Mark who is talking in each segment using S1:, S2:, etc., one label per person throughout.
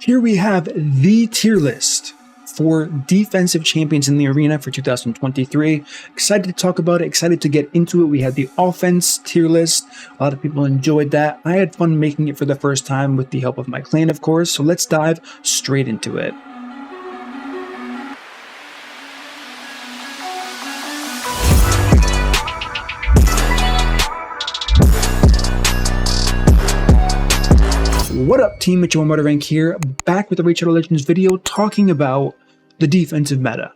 S1: Here we have the tier list for defensive champions in the arena for 2023. Excited to talk about it, excited to get into it. We had the offense tier list. A lot of people enjoyed that. I had fun making it for the first time with the help of my clan, of course. So let's dive straight into it. What up, team? It's your MurderInc here, back with the Raid Shadow Legends video talking about the defensive meta.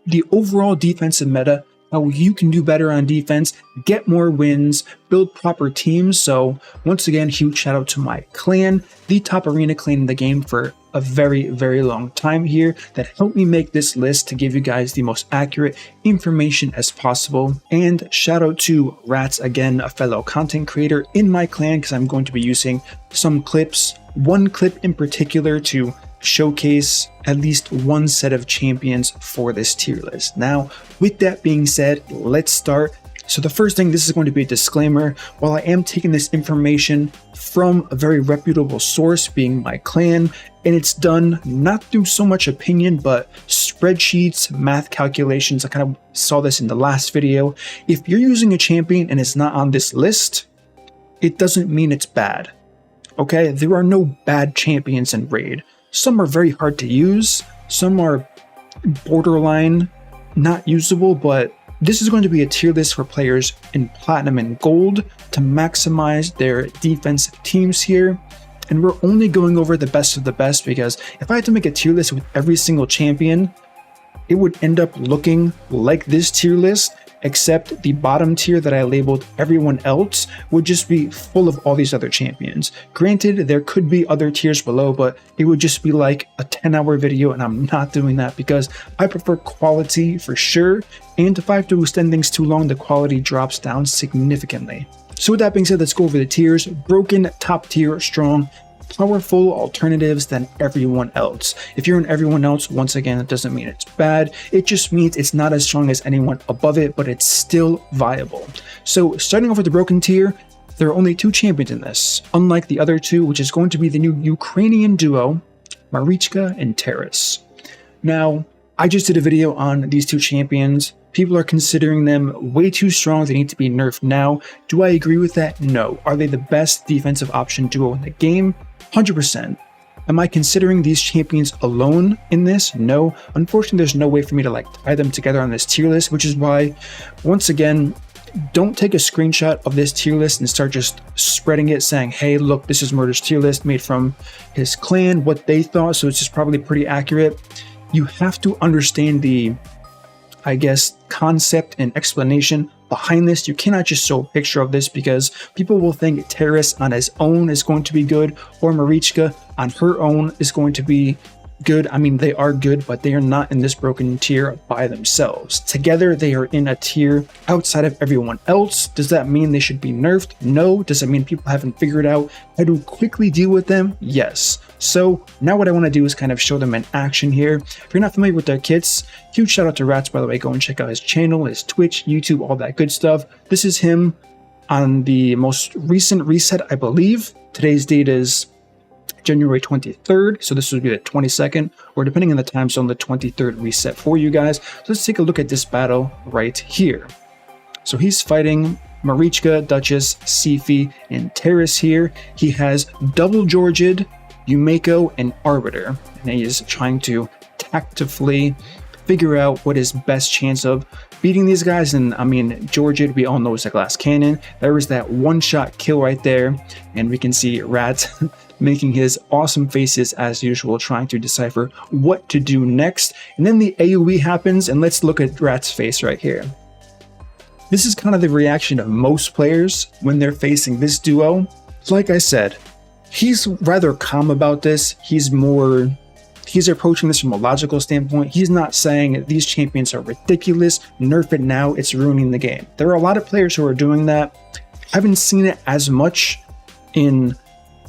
S1: The overall defensive meta, how you can do better on defense, get more wins, build proper teams. So once again, huge shout out to my clan, the top arena clan in the game for a very, very long time here that helped me make this list to give you guys the most accurate information as possible. And shout out to Rats, again, a fellow content creator in my clan, because I'm going to be using some clips, one clip in particular, to showcase at least one set of champions for this tier list. Now, with that being said, let's start. So the first thing, this is going to be a disclaimer. While I am taking this information from a very reputable source, being my clan, and it's done not through so much opinion, but spreadsheets, math calculations. I kind of saw this in the last video. If you're using a champion and it's not on this list, it doesn't mean it's bad. Okay, there are no bad champions in Raid. Some are very hard to use, some are borderline not usable, but this is going to be a tier list for players in Platinum and Gold to maximize their defensive teams here. And we're only going over the best of the best, because if I had to make a tier list with every single champion, it would end up looking like this tier list, except the bottom tier that I labeled everyone else would just be full of all these other champions. Granted, there could be other tiers below, but it would just be like a 10-hour video, and I'm not doing that because I prefer quality for sure. And if I have to extend things too long, the quality drops down significantly. So with that being said, let's go over the tiers. Broken, top tier, strong, powerful alternatives than everyone else. If you're in everyone else, once again, it doesn't mean it's bad. It just means it's not as strong as anyone above it, but it's still viable. So starting off with the broken tier, there are only two champions in this, unlike the other two, which is going to be the new Ukrainian duo, Marichka and Taras. Now, I just did a video on these two champions. People are considering them way too strong. They need to be nerfed now. Do I agree with that? No. Are they the best defensive option duo in the game? 100%. Am I considering these champions alone in this? No. Unfortunately, there's no way for me to tie them together on this tier list, which is why, once again, don't take a screenshot of this tier list and start just spreading it saying, hey, look, this is Murder's tier list made from his clan, what they thought, so it's just probably pretty accurate. You have to understand the, I guess, concept and explanation behind this. You cannot just show a picture of this, because people will think Taras on his own is going to be good, or Marichka on her own is going to be good. I mean, they are good, but they are not in this broken tier by themselves. Together, they are in a tier outside of everyone else. Does that mean they should be nerfed? No. Does it mean people haven't figured out how to quickly deal with them? Yes. So now what I want to do is kind of show them in action here. If you're not familiar with their kits, huge shout out to Rats, by the way. Go and check out his channel, his Twitch, YouTube, all that good stuff. This is him on the most recent reset, I believe. Today's date is January 23rd, so this would be the 22nd, or depending on the time zone, the 23rd reset for you guys. So let's take a look at this battle right here. So he's fighting Marichka, Duchess, Siphi, and Taras here. He has double Georgid, Yumeko, and Arbiter, and he is trying to tactfully figure out what his best chance of beating these guys. And I mean, Georgid, we all know, is a glass cannon. There was that one-shot kill right there, and we can see Rats making his awesome faces as usual, trying to decipher what to do next. And then the AoE happens, and let's look at Rat's face right here. This is kind of the reaction of most players when they're facing this duo. Like I said, he's rather calm about this. He's approaching this from a logical standpoint. He's not saying these champions are ridiculous, nerf it now, it's ruining the game. There are a lot of players who are doing that. I haven't seen it as much in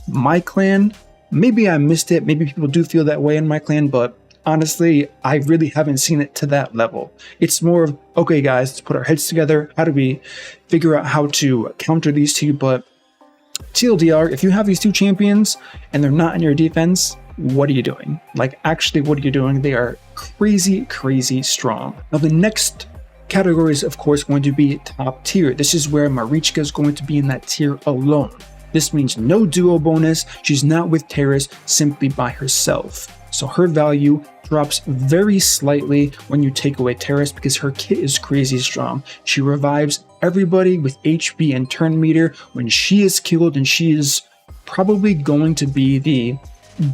S1: my clan. Maybe I missed it, maybe people do feel that way in my clan, but honestly, I really haven't seen it to that level. It's more of, okay guys, let's put our heads together. How do we figure out how to counter these two? But TLDR, if you have these two champions and they're not in your defense, what are you doing? Like, actually, what are you doing? They are crazy, crazy strong. Now, the next category is, of course, going to be top tier. This is where Marichka is going to be in that tier alone. This means no duo bonus. She's not with Terrace, simply by herself. So her value drops very slightly when you take away Terrace because her kit is crazy strong. She revives everybody with HP and turn meter when she is killed, and she is probably going to be the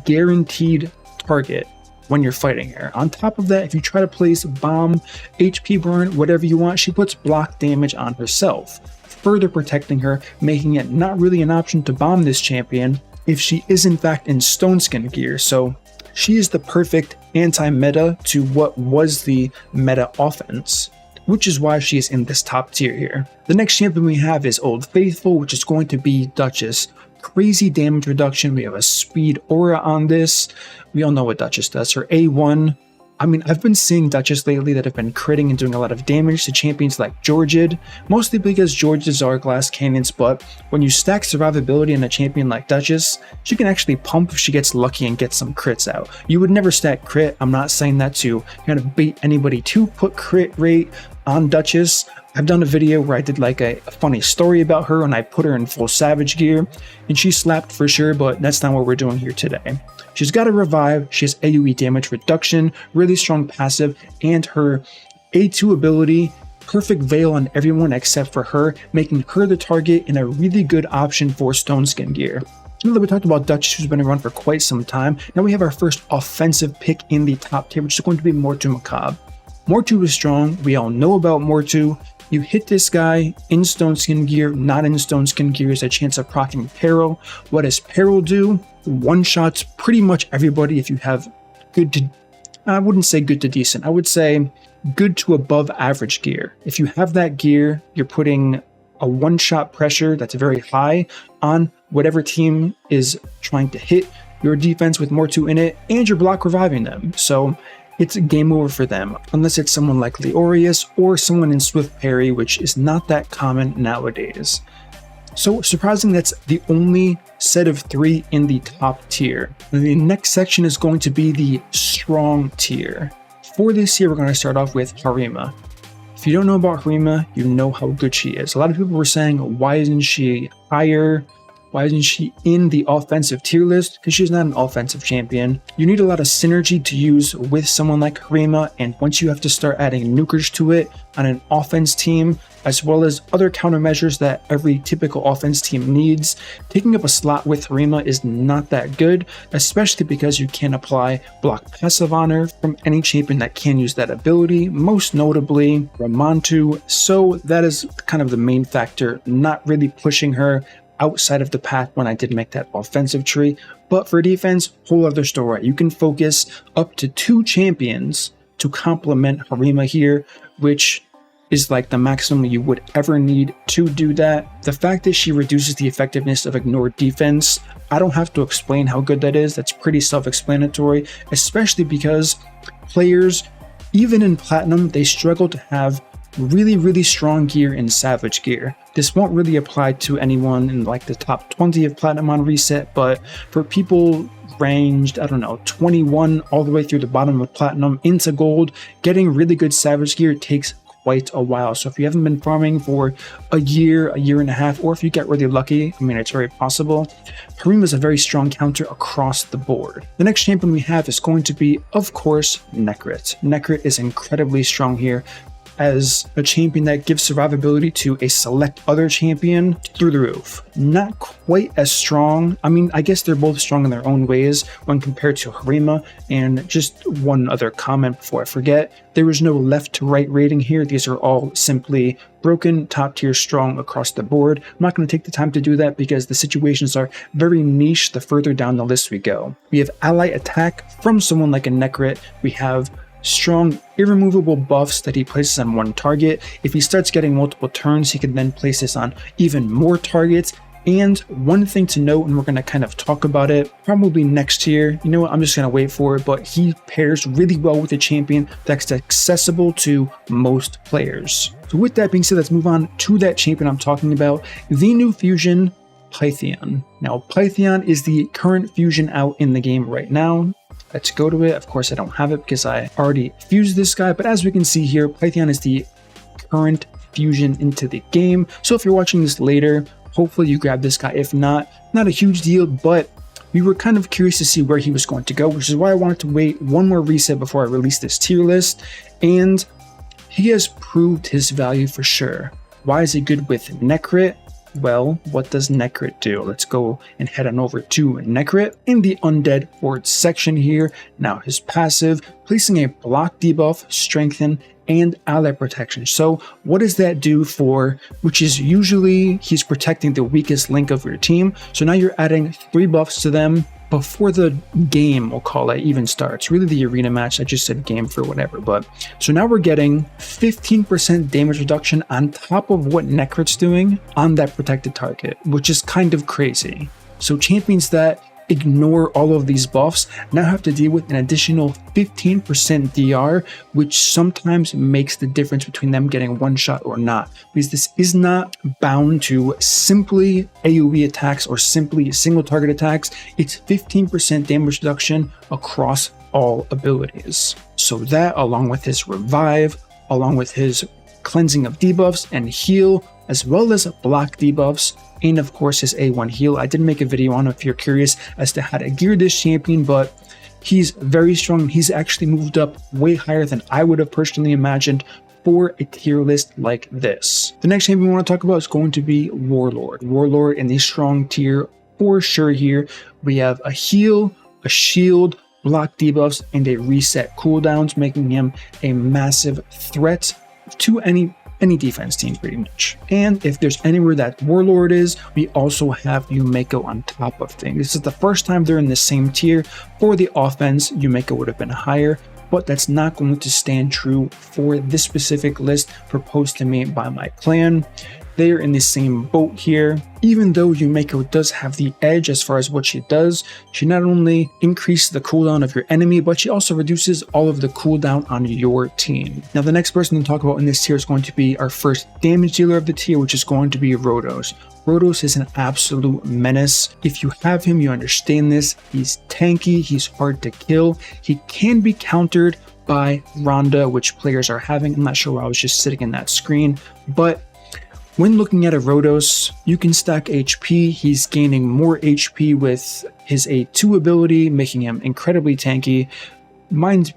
S1: guaranteed target when you're fighting her. On top of that, if you try to place bomb, HP burn, whatever you want, she puts block damage on herself, further protecting her, making it not really an option to bomb this champion if she is in fact in stone skin gear. So she is the perfect anti-meta to what was the meta offense, which is why she is in this top tier here. The next champion we have is Old Faithful, which is going to be Duchess. Crazy damage reduction. We have a speed aura on this. We all know what Duchess does. Her A1. I mean, I've been seeing Duchess lately that have been critting and doing a lot of damage to champions like Georgid, mostly because Georgids are glass cannons, but when you stack survivability in a champion like Duchess, she can actually pump if she gets lucky and get some crits out. You would never stack crit. I'm not saying that to kind of bait anybody to put crit rate on Duchess. I've done a video where I did like a funny story about her and I put her in full savage gear and she slapped for sure, but that's not what we're doing here today. She's got a revive, she has AoE damage reduction, really strong passive, and her A2 ability, perfect veil on everyone except for her, making her the target and a really good option for stone skin gear. Now that we talked about Duchess, who's been around for quite some time, now we have our first offensive pick in the top tier, which is going to be Mortu Macab. Mortu is strong, we all know about Mortu. You hit this guy in stone skin gear, not in stone skin gear, is a chance of proccing Peril. What does Peril do? One-shots pretty much everybody if you have good to, I wouldn't say good to decent, I would say good to above average gear. If you have that gear, you're putting a one-shot pressure that's very high on whatever team is trying to hit your defense with Mortu in it, and you're block reviving them. So it's a game over for them, unless it's someone like Leorious or someone in Swift Parry, which is not that common nowadays. So surprising, that's the only set of 3 in the top tier. The next section is going to be the strong tier. For this year, we're going to start off with Harima. If you don't know about Harima, you know how good she is. A lot of people were saying, why isn't she higher? Why isn't she in the offensive tier list? Because she's not an offensive champion. You need a lot of synergy to use with someone like Harima, and once you have to start adding nukers to it on an offense team, as well as other countermeasures that every typical offense team needs, taking up a slot with Harima is not that good, especially because you can apply block passive on her from any champion that can use that ability, most notably Ramantu. So that is kind of the main factor, not really pushing her outside of the path when I did make that offensive tree. But for defense, whole other story. You can focus up to 2 champions to complement Harima here, which is like the maximum you would ever need to do that. The fact that she reduces the effectiveness of ignored defense, I don't have to explain how good that is. That's pretty self-explanatory, especially because players, even in Platinum, they struggle to have really strong gear in Savage gear. This won't really apply to anyone in like the top 20 of Platinum on reset, but for people ranged, I don't know, 21 all the way through the bottom of Platinum into Gold, getting really good Savage gear takes quite a while. So if you haven't been farming for a year and a half, or if you get really lucky, I mean, it's very possible, Harima is a very strong counter across the board. The next champion we have is going to be, of course, Nekret. Nekret is incredibly strong here as a champion that gives survivability to a select other champion through the roof. Not quite as strong. I mean, I guess they're both strong in their own ways when compared to Harima. And just one other comment before I forget, there is no left to right rating here. These are all simply broken, top tier strong across the board. I'm not going to take the time to do that because the situations are very niche the further down the list we go. We have ally attack from someone like a Nekret. We have strong irremovable buffs that he places on one target. If he starts getting multiple turns, he can then place this on even more targets. And one thing to note, and we're going to kind of talk about it probably next year, you know what, I'm just going to wait for it, but he pairs really well with a champion that's accessible to most players. So with that being said, let's move on to that champion I'm talking about, the new fusion Pythion. Now, Pythion is the current fusion out in the game right now. Let's go to it. Of course, I don't have it because I already fused this guy, but as we can see here, Pythion is the current fusion into the game. So if you're watching this later, hopefully you grab this guy. If not, not a huge deal, but we were kind of curious to see where he was going to go, which is why I wanted to wait one more reset before I release this tier list, and he has proved his value for sure. Why is he good with Nekret? Well, what does Nekret do? Let's go and head on over to Nekret in the Undead Horde section here. Now his passive, placing a block debuff, strengthen, and ally protection. So what does that do for, which is usually he's protecting the weakest link of your team. So now you're adding 3 buffs to them before the game, we'll call it, even starts. Really the arena match, I just said game for whatever, but so now we're getting 15% damage reduction on top of what Nekret's doing on that protected target, which is kind of crazy. So champions that ignore all of these buffs now have to deal with an additional 15% DR, which sometimes makes the difference between them getting one shot or not, because this is not bound to simply AoE attacks or simply single target attacks. It's 15% damage reduction across all abilities. So that, along with his revive, along with his cleansing of debuffs and heal, as well as block debuffs, and of course his A1 heal. I did make a video on it if you're curious as to how to gear this champion, but he's very strong. He's actually moved up way higher than I would have personally imagined for a tier list like this. The next champion we want to talk about is going to be Warlord. Warlord in the strong tier for sure here. We have a heal, a shield, block debuffs, and a reset cooldowns, making him a massive threat to any defense team pretty much. And if there's anywhere that Warlord is, we also have Yumeko on top of things. This is the first time they're in the same tier. For the offense, Yumeko would have been higher, but that's not going to stand true for this specific list proposed to me by my clan. They're in the same boat here. Even though Yumeko does have the edge as far as what she does, she not only increases the cooldown of your enemy, but she also reduces all of the cooldown on your team. Now the next person to talk about in this tier is going to be our first damage dealer of the tier, which is going to be Rotos. Rotos is an absolute menace. If you have him, you understand this. He's tanky, he's hard to kill. He can be countered by Ronda, which players are having. I'm not sure why I was just sitting in that screen, but when looking at a Rotos, you can stack HP. He's gaining more HP with his A2 ability, making him incredibly tanky. Mine's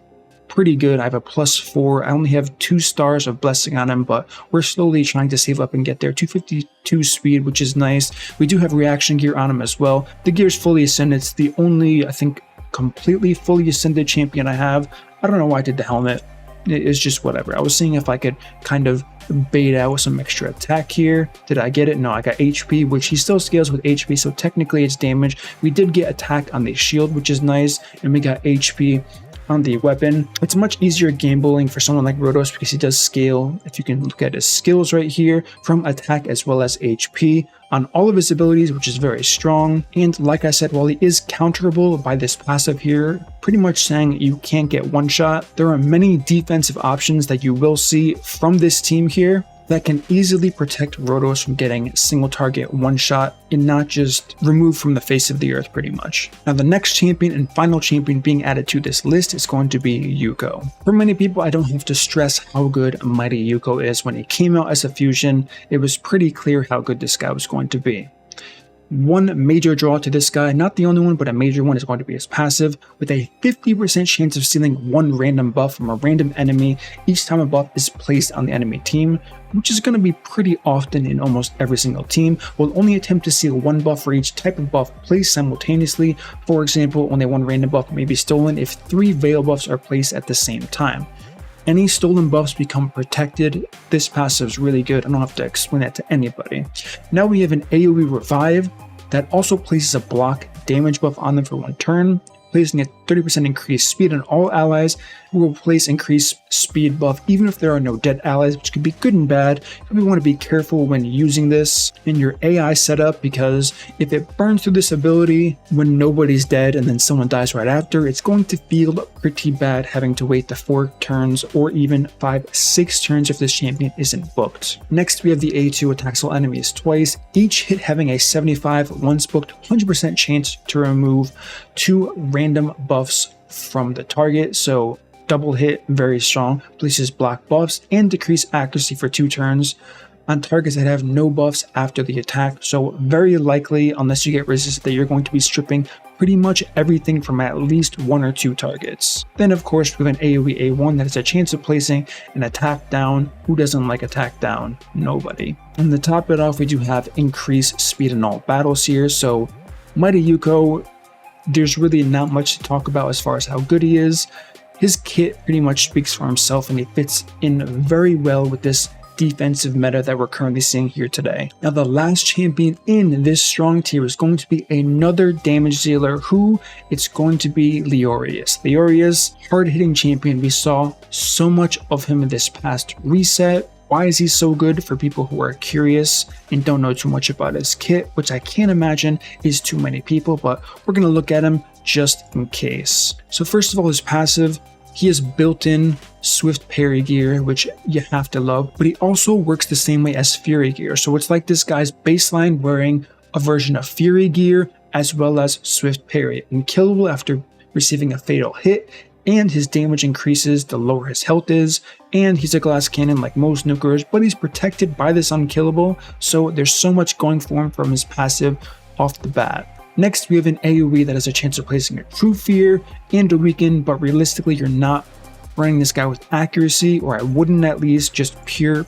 S1: pretty good. I have a +4. I only have 2 stars of blessing on him, but we're slowly trying to save up and get there. 252 speed, which is nice. We do have reaction gear on him as well. The gear's fully ascended. It's the only, I think, completely fully ascended champion I have. I don't know why I did the helmet. It's just whatever. I was seeing if I could kind of bait out some extra attack here. Did I get it? No, I got HP, which he still scales with HP, so technically it's damage. We did get attack on the shield, which is nice, and we got HP on the weapon. It's much easier gambling for someone like Rotos because he does scale, if you can look at his skills right here, from attack as well as HP on all of his abilities, which is very strong. And like I said, while he is counterable by this passive here, pretty much saying you can't get one shot, there are many defensive options that you will see from this team here that can easily protect Rotos from getting single target one shot and not just removed from the face of the earth pretty much. Now the next champion and final champion being added to this list is going to be Ukko. For many people, I don't have to stress how good Mighty Ukko is. When he came out as a fusion, it was pretty clear how good this guy was going to be. One major draw to this guy, not the only one, but a major one, is going to be his passive, with a 50% chance of stealing one random buff from a random enemy each time a buff is placed on the enemy team, which is going to be pretty often in almost every single team. Will only attempt to steal one buff for each type of buff placed simultaneously. For example, only one random buff may be stolen if 3 veil buffs are placed at the same time. Any stolen buffs become protected. This passive is really good. I don't have to explain that to anybody. Now we have an AoE revive that also places a block damage buff on them for 1 turn, placing a 30% increased speed on all allies. It will place increased speed buff even if there are no dead allies, which could be good and bad. You want to be careful when using this in your AI setup, because if it burns through this ability when nobody's dead and then someone dies right after, it's going to feel pretty bad having to wait the 4 turns or even 5-6 turns if this champion isn't booked. Next, we have the A2 attacks all enemies twice, each hit having a 75 once booked 100% chance to remove 2 random buffs from the target. So double hit, very strong, places block buffs and decrease accuracy for 2 turns on targets that have no buffs after the attack. So very likely, unless you get resisted, that you're going to be stripping pretty much everything from at least 1 or 2 targets. Then of course we have an AoE A1 that has a chance of placing an attack down. Who doesn't like attack down? Nobody. And to top it off, we do have increased speed in all battles here. So Mighty Ukko, there's really not much to talk about as far as how good he is. His kit pretty much speaks for himself, and he fits in very well with this defensive meta that we're currently seeing here today. Now, the last champion in this strong tier is going to be another damage dealer, who it's going to be Leorious. Leorious, hard-hitting champion. We saw so much of him in this past reset. Why is he so good? For people who are curious and don't know too much about his kit, which I can't imagine is too many people, but we're going to look at him just in case. So first of all, his passive, he has built-in Swift Parry gear, which you have to love, but he also works the same way as Fury gear. So it's like this guy's baseline wearing a version of Fury gear as well as Swift Parry, unkillable after receiving a fatal hit, and his damage increases the lower his health is, and he's a glass cannon like most nukers, but he's protected by this unkillable, so there's so much going for him from his passive off the bat. Next, we have an AoE that has a chance of placing a True Fear and a Weaken, but realistically, you're not running this guy with accuracy, or I wouldn't at least, just pure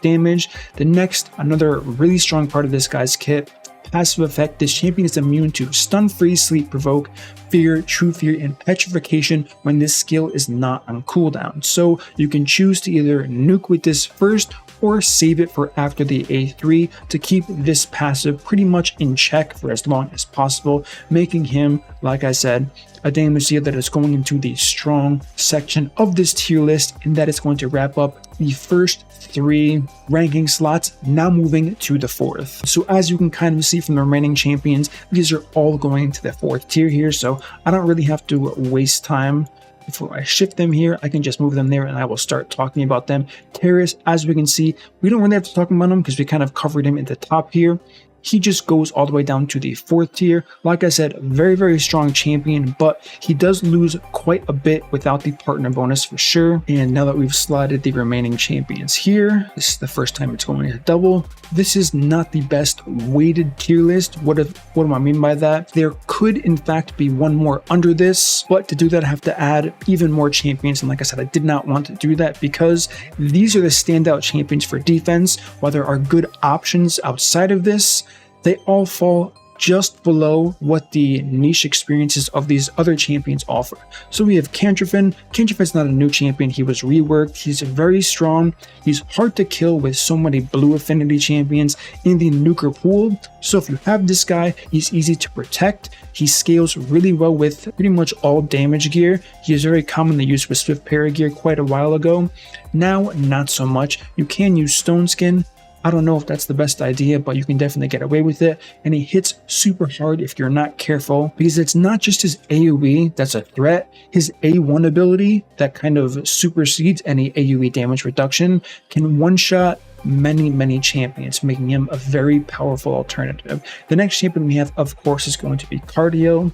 S1: damage. The next, another really strong part of this guy's kit, passive effect. This champion is immune to Stun, Freeze, Sleep, Provoke, Fear, True Fear, and Petrification when this skill is not on cooldown. So you can choose to either nuke with this first or save it for after the A3 to keep this passive pretty much in check for as long as possible, making him, like I said, a damage dealer that is going into the strong section of this tier list, and that is going to wrap up the first 3 ranking slots, now moving to the 4th. So as you can kind of see from the remaining champions, these are all going into the 4th tier here, so I don't really have to waste time. Before I shift them here, I can just move them there and I will start talking about them. Terrace, as we can see, we don't really have to talk about him because we kind of covered him at the top here. He just goes all the way down to the 4th tier. Like I said, very strong champion, but he does lose quite a bit without the partner bonus for sure. And now that we've slotted the remaining champions here, this is the first time it's going to double. This is not the best weighted tier list. What do I mean by that? There could in fact be one more under this, but to do that I have to add even more champions. And like I said, I did not want to do that because these are the standout champions for defense. While there are good options outside of this, they all fall just below what the niche experiences of these other champions offer. So we have Candraphon. Candraphon's not a new champion, he was reworked. He's very strong. He's hard to kill with so many blue affinity champions in the nuker pool. So if you have this guy, he's easy to protect. He scales really well with pretty much all damage gear. He is very commonly used with Swift Parry gear quite a while ago. Now, not so much. You can use Stone Skin. I don't know if that's the best idea, but you can definitely get away with it. And he hits super hard if you're not careful, because it's not just his AoE that's a threat. His A1 ability that kind of supersedes any AoE damage reduction can one-shot many champions, making him a very powerful alternative. The next champion we have, of course, is going to be Cardiel.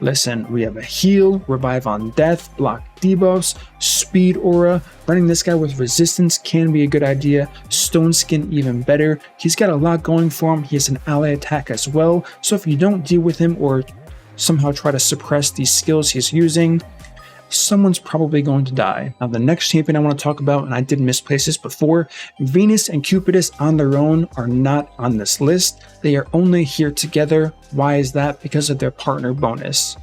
S1: Listen, we have a heal, revive on death, block debuffs, speed aura. Running this guy with resistance can be a good idea. Stone Skin even better. He's got a lot going for him. He has an ally attack as well. So if you don't deal with him or somehow try to suppress these skills he's using, someone's probably going to die. Now the next champion I want to talk about, and I did misplace this before, Venus and Cupidus on their own are not on this list. They are only here together. Why is that? Because of their partner bonus.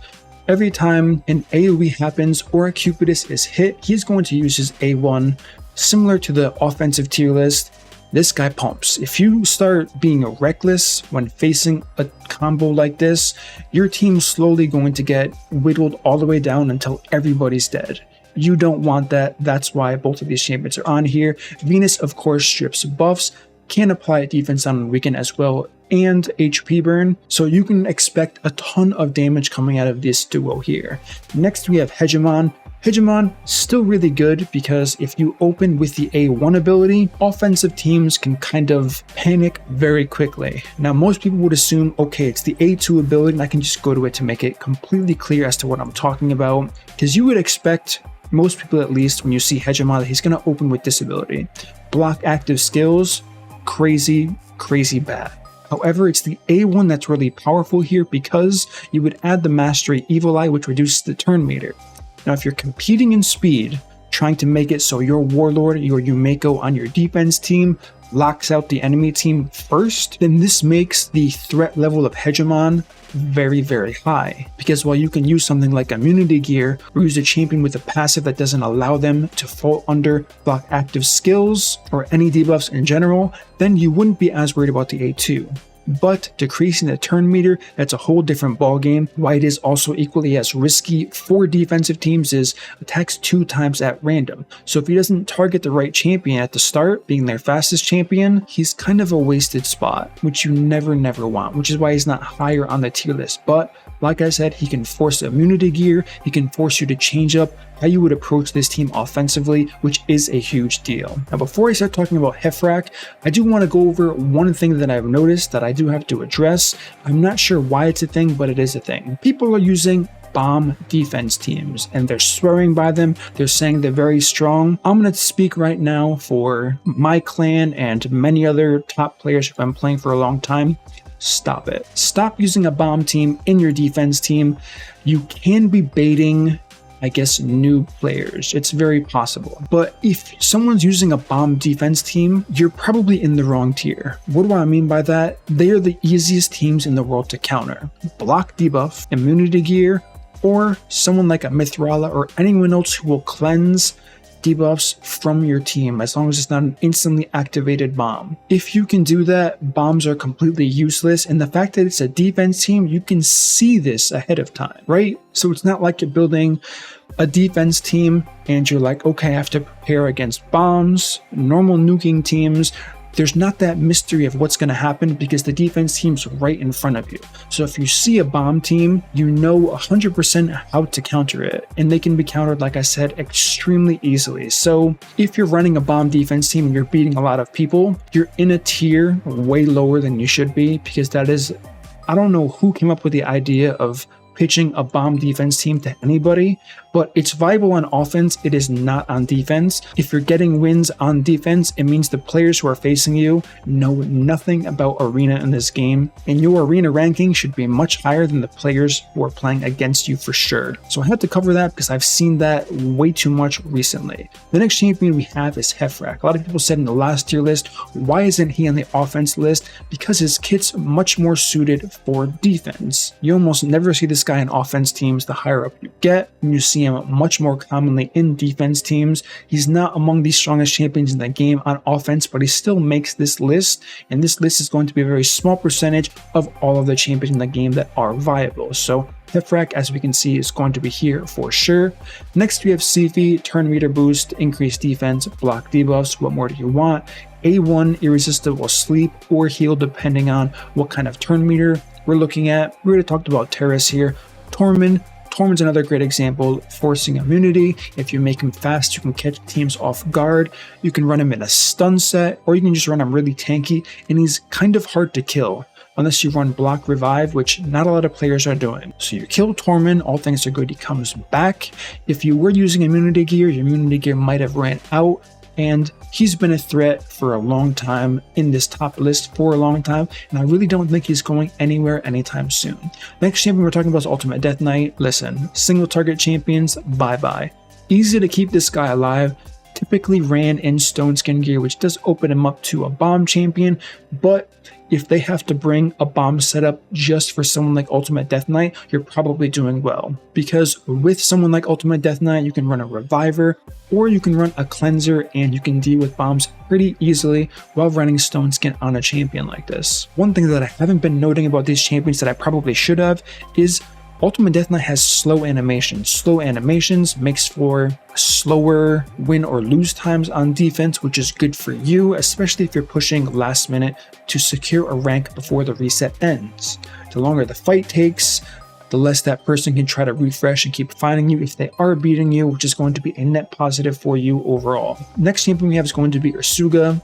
S1: Every time an AoE happens or a Cupidus is hit, he's going to use his A1, similar to the offensive tier list. this guy pumps. If you start being reckless when facing a combo like this, your team's slowly going to get whittled all the way down until everybody's dead. You don't want that. That's why both of these champions are on here. Venus, of course, strips buffs, can apply defense on weaken as well, and HP burn, so you can expect a ton of damage coming out of this duo here. Next we have Hegemon. Hegemon, still really good because if you open with the A1 ability, offensive teams can kind of panic very quickly. Now most people would assume, okay, it's the A2 ability and I can just go to it to make it completely clear as to what I'm talking about, because you would expect, most people at least, when you see Hegemon, that he's going to open with this ability. Block active skills, crazy bad. However, it's the A1 that's really powerful here because you would add the Mastery Evil Eye, which reduces the turn meter. Now, if you're competing in speed, trying to make it so your Warlord, your Yumeko on your defense team locks out the enemy team first, then this makes the threat level of Hegemon very high. Because while you can use something like Immunity Gear, or use a champion with a passive that doesn't allow them to fall under block active skills, or any debuffs in general, then you wouldn't be as worried about the A2. But decreasing the turn meter, that's a whole different ballgame. Why it is also equally as risky for defensive teams is attacks 2 times at random. So if he doesn't target the right champion at the start, being their fastest champion, he's kind of a wasted spot, which you never want, which is why he's not higher on the tier list. But like I said, he can force Immunity Gear, he can force you to change up how you would approach this team offensively, which is a huge deal. Now, before I start talking about Hephraak, I do want to go over one thing that I've noticed that I do have to address. I'm not sure why it's a thing, but it is a thing. People are using bomb defense teams and they're swearing by them. They're saying they're very strong. I'm going to speak right now for my clan and many other top players if I'm playing for a long time. Stop it. Stop using a bomb team in your defense team. You can be baiting, I guess, new players. It's very possible. But if someone's using a bomb defense team, you're probably in the wrong tier. What do I mean by that? They are the easiest teams in the world to counter. Block debuff, Immunity Gear, or someone like a Mithrala or anyone else who will cleanse debuffs from your team as long as it's not an instantly activated bomb. If you can do that, bombs are completely useless, and the fact that it's a defense team, you can see this ahead of time, right? So it's not like you're building a defense team and you're like, okay, I have to prepare against bombs, normal nuking teams. There's not that mystery of what's going to happen because the defense team's right in front of you. So if you see a bomb team, you know 100% how to counter it. And they can be countered, like I said, extremely easily. So if you're running a bomb defense team and you're beating a lot of people, you're in a tier way lower than you should be, because that is, I don't know who came up with the idea of pitching a bomb defense team to anybody, but it's viable on offense, it is not on defense. If you're getting wins on defense, it means the players who are facing you know nothing about arena in this game, and your arena ranking should be much higher than the players who are playing against you for sure. So I had to cover that because I've seen that way too much recently. The next champion we have is Hephraak. A lot of people said in the last tier list, why isn't he on the offense list? Because his kit's much more suited for defense. You almost never see this guy in offense teams the higher up you get, and you see him much more commonly in defense teams. He's not among the strongest champions in the game on offense, but he still makes this list, and this list is going to be a very small percentage of all of the champions in the game that are viable. So Hephraak, as we can see, is going to be here for sure. Next we have Siphi, turn meter boost, increased defense, block debuffs. What more do you want? A1, irresistible sleep or heal depending on what kind of turn meter we're looking at. We already talked about Terrace here. Tormin's another great example, forcing immunity. If you make him fast, you can catch teams off guard. You can run him in a stun set, or you can just run him really tanky, and he's kind of hard to kill unless you run block revive, which not a lot of players are doing. So you kill Tormin, all things are good, he comes back. If you were using immunity gear, your immunity gear might have ran out, and he's been a threat for a long time in this top list for a long time, and I really don't think he's going anywhere anytime soon. Next champion we're talking about is Ultimate Death Knight. Listen, single target champions, bye-bye. Easy to keep this guy alive, typically ran in Stone Skin gear, which does open him up to a bomb champion, but if they have to bring a bomb setup just for someone like Ultimate Death Knight, you're probably doing well. Because with someone like Ultimate Death Knight, you can run a Reviver, or you can run a Cleanser, and you can deal with bombs pretty easily while running Stone Skin on a champion like this. One thing that I haven't been noting about these champions that I probably should have is Ultimate Death Knight has slow animations. Slow animations makes for slower win or lose times on defense, which is good for you, especially if you're pushing last minute to secure a rank before the reset ends. The longer the fight takes, the less that person can try to refresh and keep finding you if they are beating you, which is going to be a net positive for you overall. Next champion we have is going to be Usuga.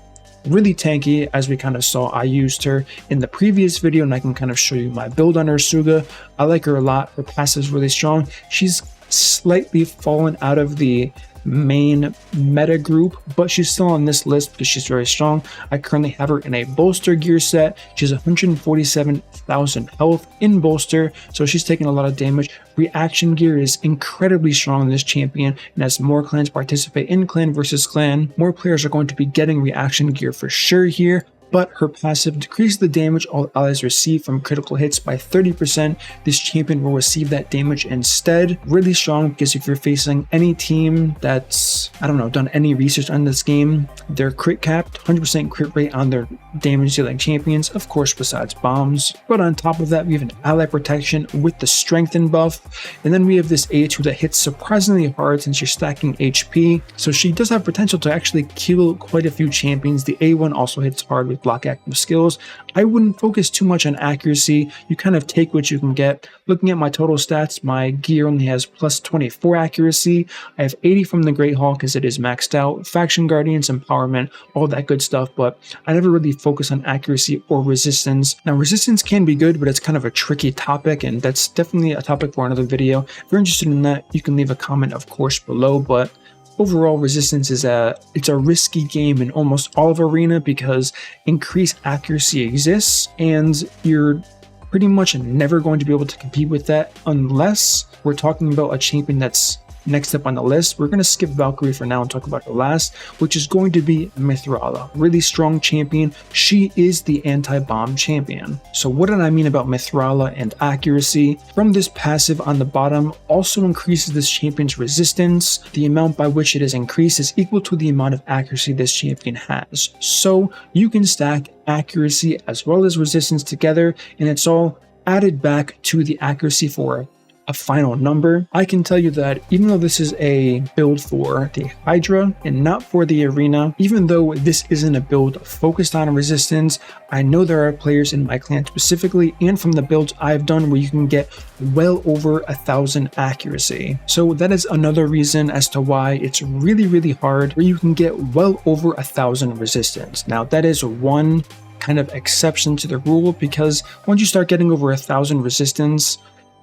S1: Really tanky, as we kind of saw. I used her in the previous video, and I can kind of show you my build on Usuga. I like her a lot. Her passive is really strong. She's slightly fallen out of the main meta group, but she's still on this list because she's very strong. I currently have her in a bolster gear set. She has 147,000 health in bolster, so she's taking a lot of damage. Reaction gear is incredibly strong in this champion, and as more clans participate in clan versus clan, more players are going to be getting reaction gear for sure here. But her passive decreases the damage all allies receive from critical hits by 30%. This champion will receive that damage instead. Really strong, because if you're facing any team that's, I don't know, done any research on this game, they're crit capped, 100% crit rate on their damage dealing champions, of course besides bombs. But on top of that, we have an ally protection with the strengthen buff, and then we have this A2 that hits surprisingly hard since you're stacking HP, so she does have potential to actually kill quite a few champions. The A1 also hits hard with block active skills. I wouldn't focus too much on accuracy. You kind of take what you can get. Looking at my total stats, my gear only has plus 24 accuracy. I have 80 from the Great Hall because it is maxed out. Faction Guardians, Empowerment, all that good stuff, but I never really focus on accuracy or resistance. Now, resistance can be good, but it's kind of a tricky topic, and that's definitely a topic for another video. If you're interested in that, you can leave a comment, of course, below, but overall, resistance is a risky game in almost all of Arena because increased accuracy exists, and you're pretty much never going to be able to compete with that unless we're talking about a champion that's next up on the list. We're going to skip Valkyrie for now and talk about the last, which is going to be Mithrala. Really strong champion. She is the anti-bomb champion. So what did I mean about Mithrala and accuracy? From this passive on the bottom also increases this champion's resistance. The amount by which it is increased is equal to the amount of accuracy this champion has. So you can stack accuracy as well as resistance together, and it's all added back to the accuracy for a final number. I can tell you that even though this is a build for the Hydra and not for the Arena, even though this isn't a build focused on resistance, I know there are players in my clan specifically and from the builds I've done where you can get well over 1,000 accuracy. So that is another reason as to why it's really hard where you can get well over 1,000 resistance. Now that is one kind of exception to the rule, because once you start getting over 1,000 resistance,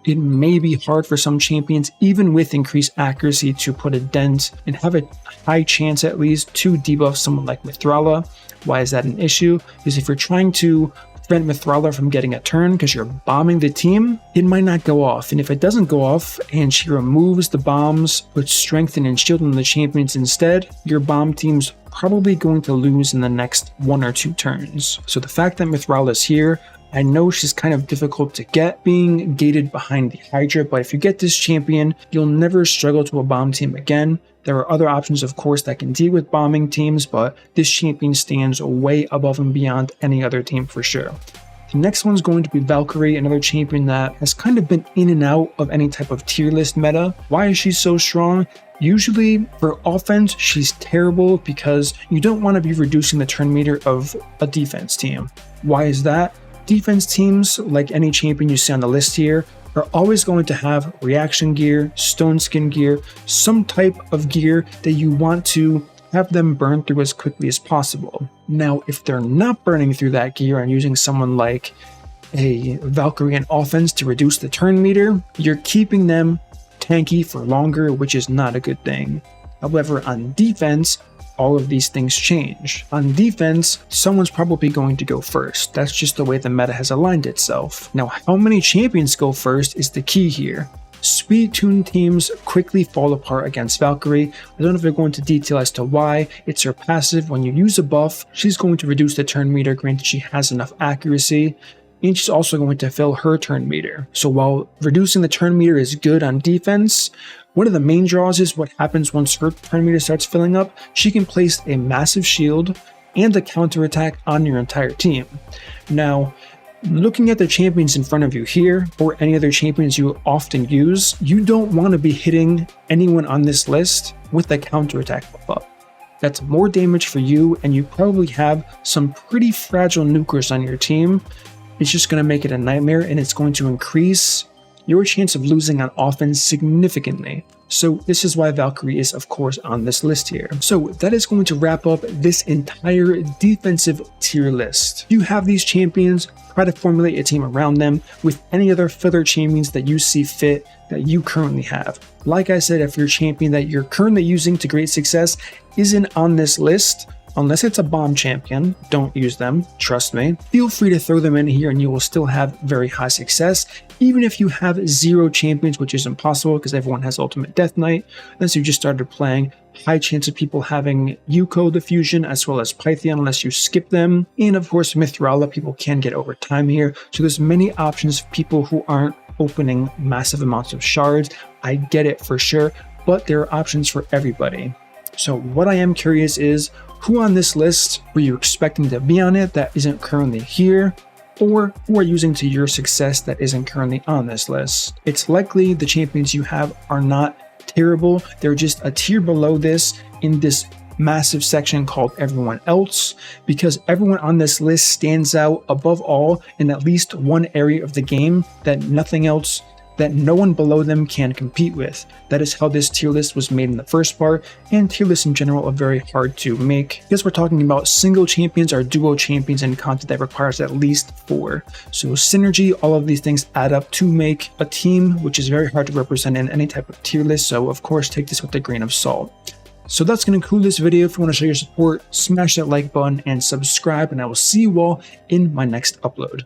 S1: it may be hard for some champions, even with increased accuracy, to put a dent and have a high chance at least to debuff someone like Mithrala. Why is that an issue? Because if you're trying to prevent Mithrala from getting a turn because you're bombing the team, it might not go off. And if it doesn't go off and she removes the bombs, puts strengthen and shield on the champions instead, your bomb team's probably going to lose in the next 1 or 2 turns. So the fact that Mithrala is here, I know she's kind of difficult to get, being gated behind the Hydra, but if you get this champion, you'll never struggle to a bomb team again. There are other options, of course, that can deal with bombing teams, but this champion stands way above and beyond any other team for sure. The next one's going to be Valkyrie, another champion that has kind of been in and out of any type of tier list meta. Why is she so strong? Usually for offense, she's terrible because you don't want to be reducing the turn meter of a defense team. Why is that? Defense teams, like any champion you see on the list here, are always going to have reaction gear, stone skin gear, some type of gear that you want to have them burn through as quickly as possible. Now, if they're not burning through that gear and using someone like a Valkyrie in offense to reduce the turn meter, you're keeping them tanky for longer, which is not a good thing. However, on defense, all of these things change. On defense, someone's probably going to go first. That's just the way the meta has aligned itself. Now, how many champions go first is the key here. Speed Tune teams quickly fall apart against Valkyrie. I don't know if they're going to detail as to why. It's her passive. When you use a buff, she's going to reduce the turn meter, granted she has enough accuracy, and she's also going to fill her turn meter. So while reducing the turn meter is good on defense, one of the main draws is what happens once her turn meter starts filling up. She can place a massive shield and a counterattack on your entire team. Now, looking at the champions in front of you here, or any other champions you often use, you don't want to be hitting anyone on this list with the counterattack buff up. That's more damage for you, and you probably have some pretty fragile nukers on your team. It's just going to make it a nightmare, and it's going to increase your chance of losing on offense significantly. So this is why Valkyrie is, of course, on this list here. So that is going to wrap up this entire defensive tier list. You have these champions, try to formulate a team around them with any other filler champions that you see fit that you currently have. Like I said, if your champion that you're currently using to great success isn't on this list, unless it's a bomb champion, don't use them, trust me. Feel free to throw them in here and you will still have very high success. Even if you have 0 champions, which is impossible because everyone has Ultimate Death Knight, unless you just started playing, high chance of people having Ukko Diffusion as well as Pythion unless you skip them. And of course Mithrala, people can get over time here. So there's many options for people who aren't opening massive amounts of shards. I get it for sure, but there are options for everybody. So what I am curious is, who on this list were you expecting to be on it that isn't currently here? Or who are using to your success that isn't currently on this list? It's likely the champions you have are not terrible. They're just a tier below this in this massive section called Everyone Else, because everyone on this list stands out above all in at least one area of the game that no one below them can compete with. That is how this tier list was made in the first part, and tier lists in general are very hard to make because we're talking about single champions or duo champions in content that requires at least 4. So synergy, all of these things add up to make a team, which is very hard to represent in any type of tier list, so of course take this with a grain of salt. So that's going to conclude this video. If you want to show your support, smash that like button and subscribe, and I will see you all in my next upload.